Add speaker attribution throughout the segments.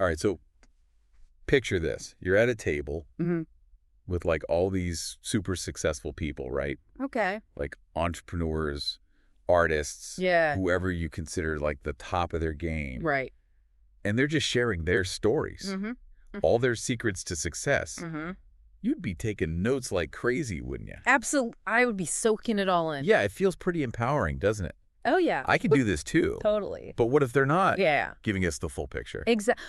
Speaker 1: All right, so picture this. You're at a table
Speaker 2: Mm-hmm.
Speaker 1: with like all these super successful people, right?
Speaker 2: Okay.
Speaker 1: Like entrepreneurs, artists,
Speaker 2: Yeah.
Speaker 1: whoever you consider like the top of their game.
Speaker 2: Right.
Speaker 1: And they're just sharing their stories,
Speaker 2: Mm-hmm.
Speaker 1: all their secrets to success.
Speaker 2: Mm-hmm.
Speaker 1: You'd be taking notes like crazy, wouldn't you?
Speaker 2: Absolutely. I would be soaking it all in.
Speaker 1: Yeah, it feels pretty empowering, doesn't it?
Speaker 2: Oh, yeah.
Speaker 1: I can do this too.
Speaker 2: Totally.
Speaker 1: But what if they're not
Speaker 2: Yeah.
Speaker 1: giving us the full picture?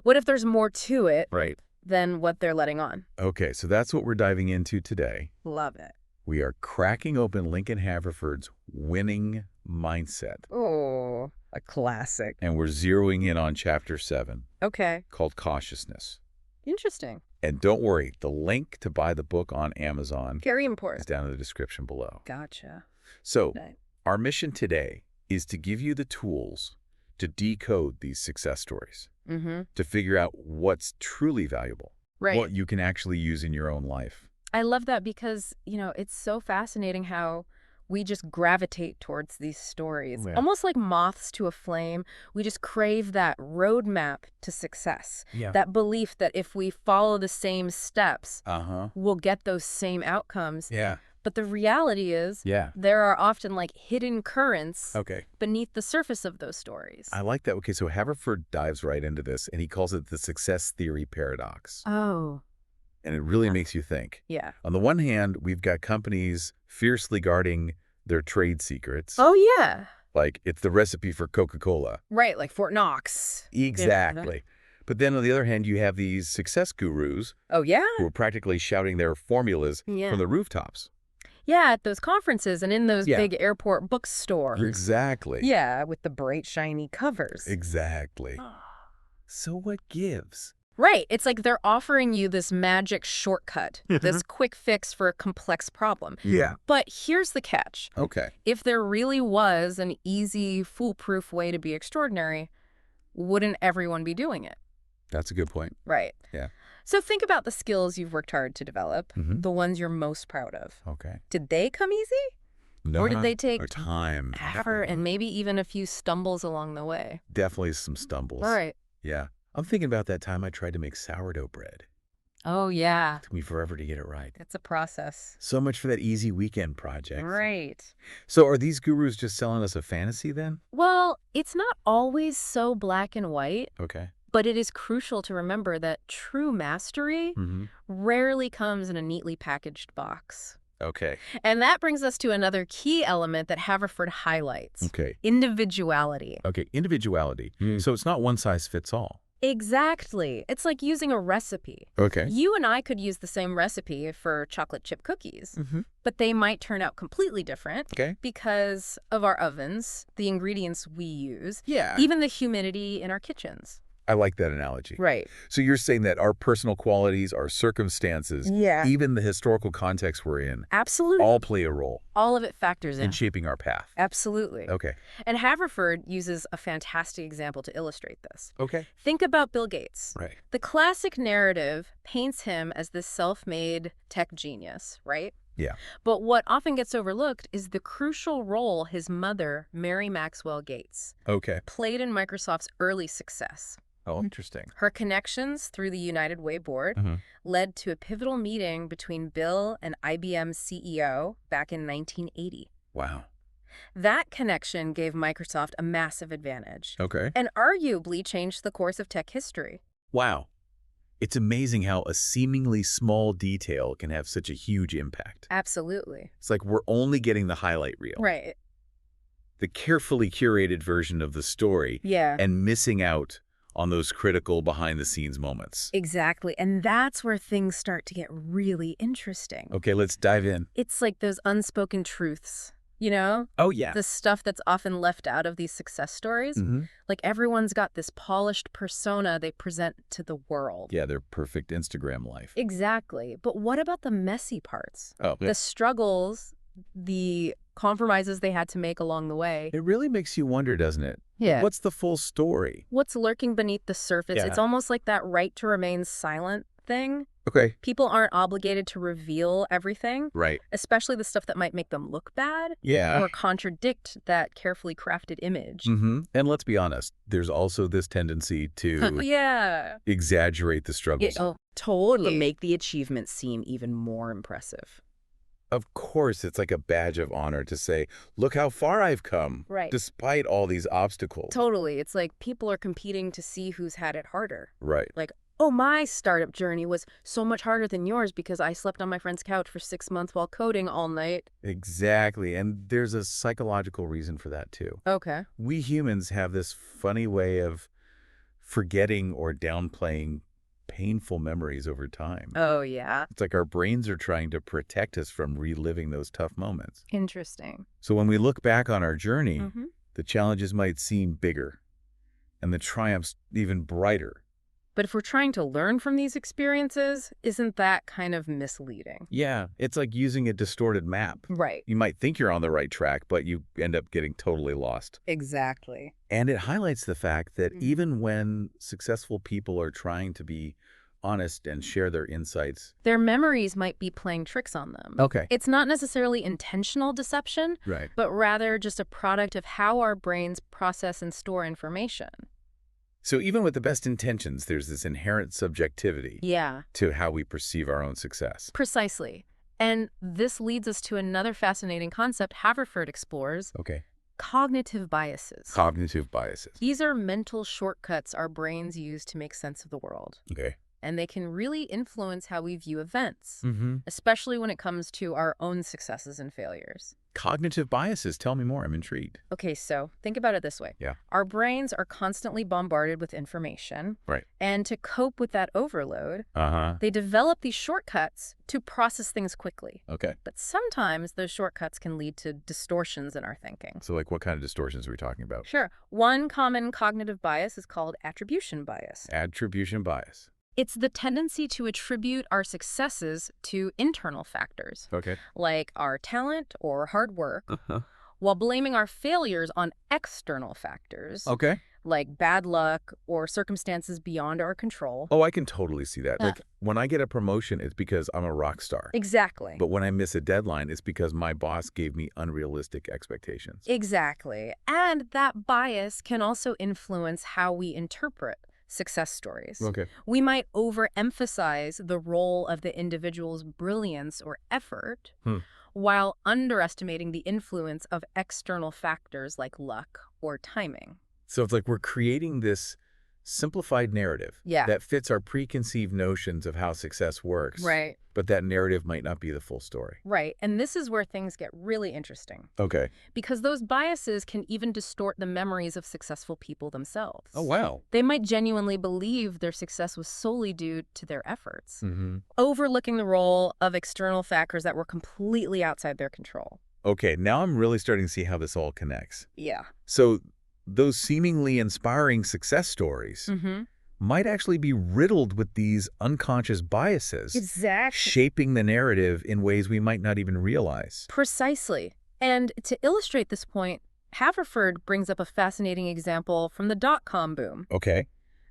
Speaker 2: What if there's more to it
Speaker 1: Right.
Speaker 2: than what they're letting on?
Speaker 1: Okay, so that's what we're diving into today.
Speaker 2: Love it.
Speaker 1: We are cracking open Lincoln Haverford's winning mindset.
Speaker 2: Oh, a classic.
Speaker 1: And we're zeroing in on chapter 7,
Speaker 2: Okay.
Speaker 1: called Cautiousness.
Speaker 2: Interesting.
Speaker 1: And don't worry, the link to buy the book on Amazon
Speaker 2: Very
Speaker 1: is
Speaker 2: important.
Speaker 1: down in the description below.
Speaker 2: Gotcha.
Speaker 1: So,
Speaker 2: Right.
Speaker 1: our mission today is to give you the tools to decode these success stories,
Speaker 2: Mm-hmm.
Speaker 1: to figure out what's truly valuable,
Speaker 2: Right.
Speaker 1: what you can actually use in your own life.
Speaker 2: I love that because, it's so fascinating how we just gravitate towards these stories.
Speaker 1: Yeah.
Speaker 2: Almost like moths to a flame. We just crave that roadmap to success.
Speaker 1: Yeah.
Speaker 2: That belief that if we follow the same steps, we'll get those same outcomes.
Speaker 1: Yeah.
Speaker 2: But the reality is,
Speaker 1: Yeah.
Speaker 2: there are often like hidden currents
Speaker 1: Okay.
Speaker 2: beneath the surface of those stories.
Speaker 1: I like that. Okay, so Haverford dives right into this, and he calls it the success theory paradox.
Speaker 2: Oh,
Speaker 1: And it really makes you think.
Speaker 2: yeah.
Speaker 1: On the one hand, we've got companies fiercely guarding their trade secrets.
Speaker 2: Oh, yeah.
Speaker 1: Like, it's the recipe for Coca-Cola.
Speaker 2: Right, like Fort Knox.
Speaker 1: Exactly. But then on the other hand, you have these success gurus
Speaker 2: Oh, yeah?
Speaker 1: who are practically shouting their formulas
Speaker 2: Yeah.
Speaker 1: from the rooftops.
Speaker 2: Yeah, at those conferences and in those
Speaker 1: Yeah.
Speaker 2: big airport bookstores.
Speaker 1: Exactly.
Speaker 2: Yeah, with the bright, shiny covers.
Speaker 1: Exactly. So what gives?
Speaker 2: Right. It's like they're offering you this magic shortcut, this quick fix for a complex problem.
Speaker 1: Yeah.
Speaker 2: But here's the catch.
Speaker 1: Okay.
Speaker 2: If there really was an easy, foolproof way to be extraordinary, wouldn't everyone be doing it?
Speaker 1: That's a good point.
Speaker 2: Right.
Speaker 1: Yeah.
Speaker 2: So think about the skills you've worked hard to develop,
Speaker 1: Mhm.
Speaker 2: the ones you're most proud of.
Speaker 1: Okay.
Speaker 2: Did they come easy?
Speaker 1: No.
Speaker 2: Or did they take
Speaker 1: Or time.
Speaker 2: effort and maybe even a few stumbles along the way?
Speaker 1: Definitely some stumbles.
Speaker 2: All right.
Speaker 1: Yeah. I'm thinking about that time I tried to make sourdough bread.
Speaker 2: Oh, yeah.
Speaker 1: Took me forever to get it right.
Speaker 2: It's a process.
Speaker 1: So much for that easy weekend project.
Speaker 2: Right.
Speaker 1: So are these gurus just selling us a fantasy then?
Speaker 2: Well, it's not always so black and white,
Speaker 1: Okay.
Speaker 2: but it is crucial to remember that true mastery
Speaker 1: Mm-hmm.
Speaker 2: rarely comes in a neatly packaged box.
Speaker 1: Okay.
Speaker 2: And that brings us to another key element that Haverford highlights.
Speaker 1: Okay.
Speaker 2: Individuality.
Speaker 1: Okay. Individuality. So it's not one size fits all.
Speaker 2: Exactly. It's like using a recipe.
Speaker 1: Okay.
Speaker 2: You and I could use the same recipe for chocolate chip cookies,
Speaker 1: Mm-hmm.
Speaker 2: but they might turn out completely different
Speaker 1: Okay.
Speaker 2: because of our ovens, the ingredients we use,
Speaker 1: Yeah.
Speaker 2: even the humidity in our kitchens.
Speaker 1: I like that analogy.
Speaker 2: Right.
Speaker 1: So you're saying that our personal qualities, our circumstances,
Speaker 2: Yeah.
Speaker 1: even the historical context we're in,
Speaker 2: Absolutely.
Speaker 1: all play a role
Speaker 2: All of it factors in.
Speaker 1: in shaping our path.
Speaker 2: Absolutely.
Speaker 1: Okay.
Speaker 2: And Haverford uses a fantastic example to illustrate this.
Speaker 1: Okay.
Speaker 2: Think about Bill Gates.
Speaker 1: Right.
Speaker 2: The classic narrative paints him as this self-made tech genius, right?
Speaker 1: Yeah.
Speaker 2: But what often gets overlooked is the crucial role his mother, Mary Maxwell Gates,
Speaker 1: Okay.
Speaker 2: played in Microsoft's early success.
Speaker 1: Oh, interesting.
Speaker 2: Her connections through the United Way board
Speaker 1: Mhm.
Speaker 2: led to a pivotal meeting between Bill and IBM's CEO back in 1980.
Speaker 1: Wow.
Speaker 2: That connection gave Microsoft a massive advantage
Speaker 1: Okay.
Speaker 2: and arguably changed the course of tech history.
Speaker 1: Wow. It's amazing how a seemingly small detail can have such a huge impact.
Speaker 2: Absolutely.
Speaker 1: It's like we're only getting the highlight reel,
Speaker 2: Right.
Speaker 1: the carefully curated version of the story,
Speaker 2: Yeah.
Speaker 1: and missing out on those critical behind-the-scenes moments.
Speaker 2: Exactly. And that's where things start to get really interesting.
Speaker 1: Okay, let's dive in.
Speaker 2: It's like those unspoken truths,
Speaker 1: Oh, yeah.
Speaker 2: the stuff that's often left out of these success stories.
Speaker 1: Mm-hmm.
Speaker 2: Like everyone's got this polished persona they present to the world.
Speaker 1: Yeah, their perfect Instagram life.
Speaker 2: Exactly. But what about the messy parts?
Speaker 1: Oh,
Speaker 2: The struggles, the compromises they had to make along the way.
Speaker 1: it really makes you wonder, doesn't it?
Speaker 2: Yeah.
Speaker 1: What's the full story?
Speaker 2: What's lurking beneath the surface?
Speaker 1: Yeah.
Speaker 2: It's almost like that right to remain silent thing.
Speaker 1: Okay.
Speaker 2: People aren't obligated to reveal everything,
Speaker 1: Right.
Speaker 2: especially the stuff that might make them look bad
Speaker 1: Yeah.
Speaker 2: or contradict that carefully crafted image.
Speaker 1: And let's be honest, there's also this tendency to
Speaker 2: Yeah.
Speaker 1: exaggerate the struggles.
Speaker 2: Oh,
Speaker 3: To
Speaker 2: totally.
Speaker 3: make the achievement seem even more impressive.
Speaker 1: Of course, it's like a badge of honor to say, look how far I've come,
Speaker 2: Right.
Speaker 1: despite all these obstacles.
Speaker 2: Totally. It's like people are competing to see who's had it harder.
Speaker 1: Right.
Speaker 2: Like, oh, my startup journey was so much harder than yours because I slept on my friend's couch for 6 months while coding all night.
Speaker 1: Exactly. And there's a psychological reason for that, too.
Speaker 2: Okay.
Speaker 1: We humans have this funny way of forgetting or downplaying painful memories over time.
Speaker 2: Oh, yeah.
Speaker 1: It's like our brains are trying to protect us from reliving those tough moments.
Speaker 2: Interesting.
Speaker 1: So when we look back on our journey,
Speaker 2: Mm-hmm.
Speaker 1: the challenges might seem bigger and the triumphs even brighter.
Speaker 2: But if we're trying to learn from these experiences, isn't that kind of misleading?
Speaker 1: Yeah, it's like using a distorted map.
Speaker 2: Right.
Speaker 1: You might think you're on the right track, but you end up getting totally lost.
Speaker 2: Exactly.
Speaker 1: And it highlights the fact that
Speaker 2: Mhm.
Speaker 1: even when successful people are trying to be honest and share their insights.
Speaker 2: Their memories might be playing tricks on them.
Speaker 1: Okay.
Speaker 2: It's not necessarily intentional deception,
Speaker 1: Right.
Speaker 2: but rather just a product of how our brains process and store information.
Speaker 1: So even with the best intentions, there's this inherent subjectivity
Speaker 2: Yeah,
Speaker 1: to how we perceive our own success.
Speaker 2: precisely. And this leads us to another fascinating concept Haverford explores,
Speaker 1: Okay.
Speaker 2: cognitive biases.
Speaker 1: Cognitive biases.
Speaker 2: These are mental shortcuts our brains use to make sense of the world,
Speaker 1: Okay.
Speaker 2: and they can really influence how we view events,
Speaker 1: Mm-hmm.
Speaker 2: especially when it comes to our own successes and failures.
Speaker 1: Cognitive biases. Tell me more. I'm intrigued.
Speaker 2: Okay, so think about it this way.
Speaker 1: Yeah.
Speaker 2: Our brains are constantly bombarded with information.
Speaker 1: Right.
Speaker 2: And to cope with that overload,
Speaker 1: Uh-huh.
Speaker 2: they develop these shortcuts to process things quickly.
Speaker 1: Okay.
Speaker 2: But sometimes those shortcuts can lead to distortions in our thinking.
Speaker 1: So like what kind of distortions are we talking about?
Speaker 2: Sure. One common cognitive bias is called attribution bias.
Speaker 1: Attribution bias.
Speaker 2: It's the tendency to attribute our successes to internal factors,
Speaker 1: Okay.
Speaker 2: like our talent or hard work,
Speaker 1: Uh-huh.
Speaker 2: while blaming our failures on external factors,
Speaker 1: Okay.
Speaker 2: like bad luck or circumstances beyond our control.
Speaker 1: Oh, I can totally see that.
Speaker 2: Yeah.
Speaker 1: Like when I get a promotion, it's because I'm a rock star.
Speaker 2: Exactly.
Speaker 1: But when I miss a deadline, it's because my boss gave me unrealistic expectations.
Speaker 2: Exactly. And that bias can also influence how we interpret success stories.
Speaker 1: Okay.
Speaker 2: We might overemphasize the role of the individual's brilliance or effort, while underestimating the influence of external factors like luck or timing.
Speaker 1: So it's like we're creating this simplified narrative
Speaker 2: Yeah.
Speaker 1: that fits our preconceived notions of how success works.
Speaker 2: Right.
Speaker 1: But that narrative might not be the full story.
Speaker 2: Right. And this is where things get really interesting,
Speaker 1: Okay.
Speaker 2: because those biases can even distort the memories of successful people themselves.
Speaker 1: Oh, wow.
Speaker 2: They might genuinely believe their success was solely due to their efforts,
Speaker 1: Mm-hmm.
Speaker 2: overlooking the role of external factors that were completely outside their control.
Speaker 1: Okay, now I'm really starting to see how this all connects.
Speaker 2: Yeah.
Speaker 1: So those seemingly inspiring success stories
Speaker 2: Mm-hmm.
Speaker 1: might actually be riddled with these unconscious biases,
Speaker 2: Exactly.
Speaker 1: shaping the narrative in ways we might not even realize.
Speaker 2: Precisely. And to illustrate this point, Haverford brings up a fascinating example from the dot-com boom,
Speaker 1: Okay.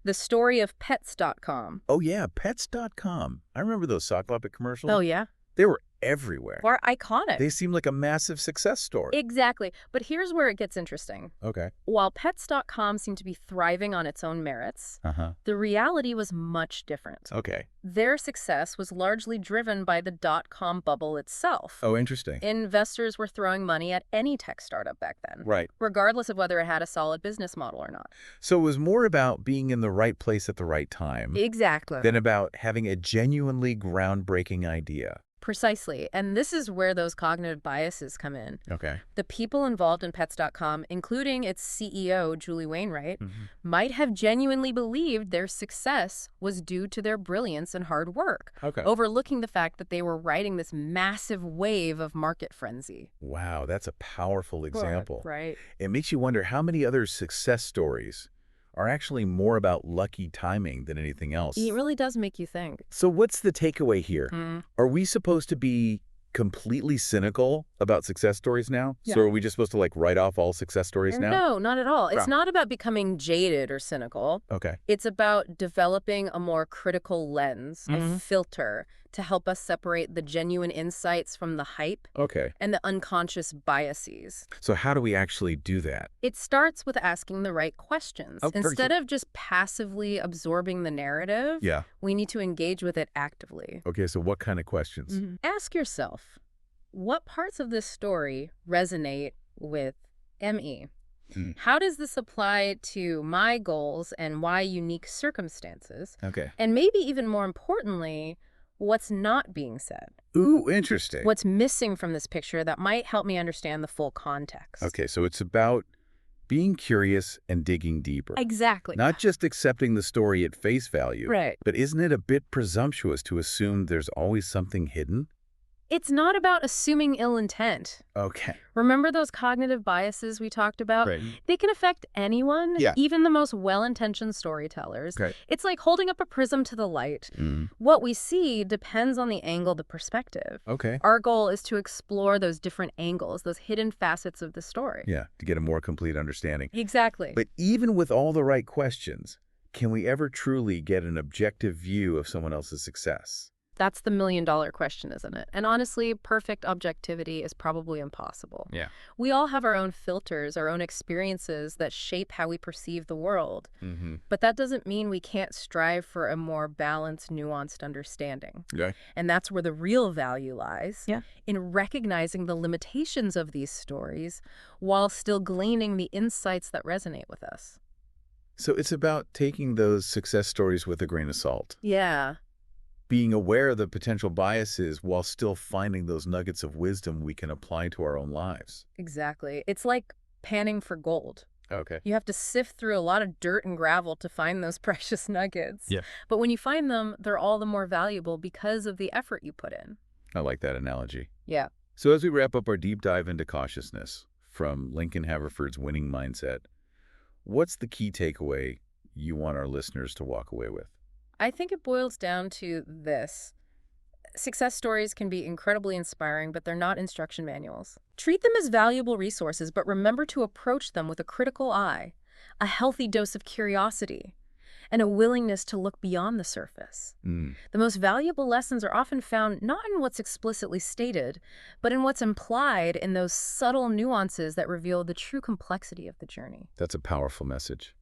Speaker 2: the story of pets.com.
Speaker 1: Oh, yeah, pets.com. I remember those sock puppet commercials.
Speaker 2: Oh, yeah?
Speaker 1: They were everywhere.
Speaker 2: Or iconic.
Speaker 1: They seemed like a massive success story.
Speaker 2: Exactly. But here's where it gets interesting.
Speaker 1: Okay.
Speaker 2: While pets.com seemed to be thriving on its own merits,
Speaker 1: Uh-huh.
Speaker 2: the reality was much different.
Speaker 1: Okay.
Speaker 2: Their success was largely driven by the dot-com bubble itself.
Speaker 1: Oh, interesting.
Speaker 2: Investors were throwing money at any tech startup back then,
Speaker 1: Right.
Speaker 2: regardless of whether it had a solid business model or not.
Speaker 1: So it was more about being in the right place at the right time
Speaker 2: Exactly.
Speaker 1: than about having a genuinely groundbreaking idea.
Speaker 2: Precisely. And this is where those cognitive biases come in.
Speaker 1: Okay.
Speaker 2: The people involved in pets.com, including its CEO, Julie Wainwright,
Speaker 1: Mm-hmm.
Speaker 2: might have genuinely believed their success was due to their brilliance and hard work,
Speaker 1: Okay.
Speaker 2: overlooking the fact that they were riding this massive wave of market frenzy.
Speaker 1: Wow, that's a powerful example.
Speaker 2: Right.
Speaker 1: It makes you wonder how many other success stories are actually more about lucky timing than anything else.
Speaker 2: It really does make you think.
Speaker 1: So what's the takeaway here?
Speaker 2: Mm.
Speaker 1: Are we supposed to be completely cynical about success stories now?
Speaker 2: Yeah.
Speaker 1: So are we just supposed to like write off all success stories now?
Speaker 2: No, not at all. It's
Speaker 1: Wow.
Speaker 2: not about becoming jaded or cynical.
Speaker 1: Okay.
Speaker 2: It's about developing a more critical lens, a filter, to help us separate the genuine insights from the hype
Speaker 1: Okay.
Speaker 2: and the unconscious biases.
Speaker 1: So how do we actually do that?
Speaker 2: It starts with asking the right questions.
Speaker 1: Oh, very
Speaker 2: Instead of just passively absorbing the narrative,
Speaker 1: Yeah.
Speaker 2: we need to engage with it actively.
Speaker 1: Okay, so what kind of questions?
Speaker 2: Ask yourself, what parts of this story resonate with ME? How does this apply to my goals and why unique circumstances?
Speaker 1: Okay.
Speaker 2: And maybe even more importantly, what's not being said?
Speaker 1: Ooh, interesting.
Speaker 2: What's missing from this picture that might help me understand the full context?
Speaker 1: Okay, so it's about being curious and digging deeper.
Speaker 2: Exactly.
Speaker 1: Not just accepting the story at face value.
Speaker 2: Right.
Speaker 1: But isn't it a bit presumptuous to assume there's always something hidden?
Speaker 2: It's not about assuming ill intent.
Speaker 1: Okay.
Speaker 2: Remember those cognitive biases we talked about?
Speaker 1: Right.
Speaker 2: They can affect anyone,
Speaker 1: Yeah.
Speaker 2: even the most well-intentioned storytellers.
Speaker 1: Okay.
Speaker 2: It's like holding up a prism to the light. What we see depends on the angle, the perspective.
Speaker 1: Okay.
Speaker 2: Our goal is to explore those different angles, those hidden facets of the story.
Speaker 1: Yeah, to get a more complete understanding.
Speaker 2: Exactly.
Speaker 1: But even with all the right questions, can we ever truly get an objective view of someone else's success?
Speaker 2: That's the million-dollar question, isn't it? And honestly, perfect objectivity is probably impossible.
Speaker 1: Yeah.
Speaker 2: We all have our own filters, our own experiences that shape how we perceive the world. But that doesn't mean we can't strive for a more balanced, nuanced understanding.
Speaker 1: Okay.
Speaker 2: And that's where the real value lies,
Speaker 3: Yeah.
Speaker 2: in recognizing the limitations of these stories while still gleaning the insights that resonate with us.
Speaker 1: So it's about taking those success stories with a grain of salt.
Speaker 2: Yeah.
Speaker 1: Being aware of the potential biases while still finding those nuggets of wisdom we can apply to our own lives.
Speaker 2: Exactly. It's like panning for gold.
Speaker 1: Okay.
Speaker 2: You have to sift through a lot of dirt and gravel to find those precious nuggets.
Speaker 1: Yeah.
Speaker 2: But when you find them, they're all the more valuable because of the effort you put in.
Speaker 1: I like that analogy.
Speaker 2: Yeah.
Speaker 1: So as we wrap up our deep dive into cautiousness from Lincoln Haverford's Winning Mindset, what's the key takeaway you want our listeners to walk away with?
Speaker 2: I think it boils down to this. Success stories can be incredibly inspiring, but they're not instruction manuals. Treat them as valuable resources, but remember to approach them with a critical eye, a healthy dose of curiosity, and a willingness to look beyond the surface. The most valuable lessons are often found not in what's explicitly stated, but in what's implied in those subtle nuances that reveal the true complexity of the journey.
Speaker 1: That's a powerful message.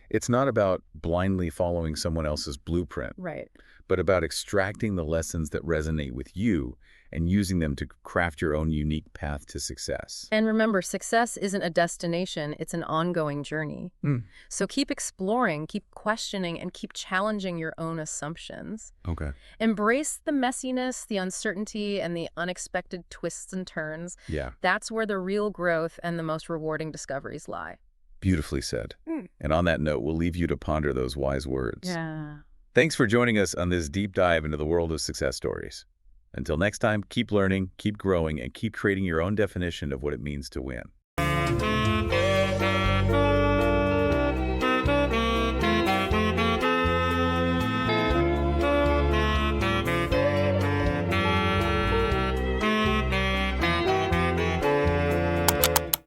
Speaker 1: It's not about blindly following someone else's blueprint,
Speaker 2: Right.
Speaker 1: but about extracting the lessons that resonate with you and using them to craft your own unique path to success.
Speaker 2: And remember, success isn't a destination, it's an ongoing journey. So keep exploring, keep questioning, and keep challenging your own assumptions.
Speaker 1: Okay.
Speaker 2: Embrace the messiness, the uncertainty, and the unexpected twists and turns.
Speaker 1: Yeah.
Speaker 2: That's where the real growth and the most rewarding discoveries lie.
Speaker 1: Beautifully said. And on that note, we'll leave you to ponder those wise words.
Speaker 2: Yeah.
Speaker 1: Thanks for joining us on this deep dive into the world of success stories. Until next time, keep learning, keep growing, and keep creating your own definition of what it means to win.